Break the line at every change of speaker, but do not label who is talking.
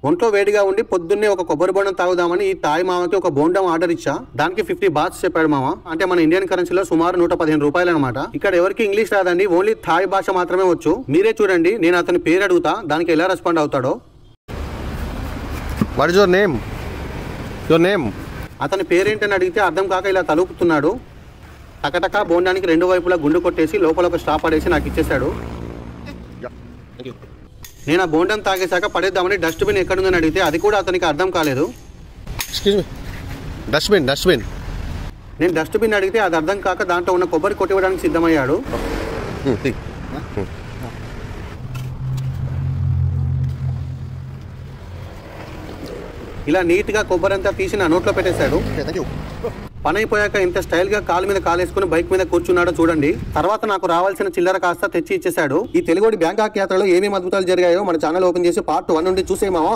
ఒంట్లో వేడిగా ఉండి పొద్దున్నే ఒక కొబ్బరి బోండం తాగుదామని ఈ తాయి మామకి ఒక బోండం ఆర్డర్ ఇచ్చా. దానికి 50 బాత్స్ చెప్పాడు మామ. అంటే మన ఇండియన్ కరెన్సీలో సుమారు 115 రూపాయలు అనమాట. ఇక్కడ ఎవరికి ఇంగ్లీష్ రాదండి, ఓన్లీ థాయ్ భాష మాత్రమే వచ్చు. మీరే చూడండి, నేను అతని పేరు అడుగుతా, దానికి ఎలా రెస్పాండ్ అవుతాడో.
What is your name? Your name?
అతని పేరేంటని అడిగితే అర్థం కాక ఇలా తలుపుతున్నాడు. టకటక బోండానికి 2 వైపులా గుండు కొట్టేసి లోపల ఒక స్టాప్ పడేసి నాకు ఇచ్చేశాడు. నేను ఆ బోండం తాగేశాక పడేద్దామని డస్ట్బిన్ ఎక్కడుందని అడిగితే అది కూడా అతనికి అర్థం కాలేదు.
డస్ట్బిన్.
నేను డస్ట్బిన్ అడిగితే అది అర్థం కాక దాంట్లో ఉన్న కొబ్బరి కొట్టివ్వడానికి సిద్ధమయ్యాడు. ఇలా నీట్గా కొబ్బరి అంతా తీసి నా నోట్లో పెట్టేశాడు. పని అయిపోయాక ఇంత స్టైల్ గా కాలు మీద కాలేసుకుని బైక్ మీద కూర్చున్నాడో చూడండి. తర్వాత నాకు రావాల్సిన చిల్లర కాస్త తెచ్చి ఇచ్చేశాడు. ఈ తెలుగుడి బ్యాంకాక్ యాత్రలో ఏమేమి అద్భుతాలు జరిగాయో మన ఛానల్ ఓపెన్ చేసి పార్ట్ 1 నుండి చూసేమావా.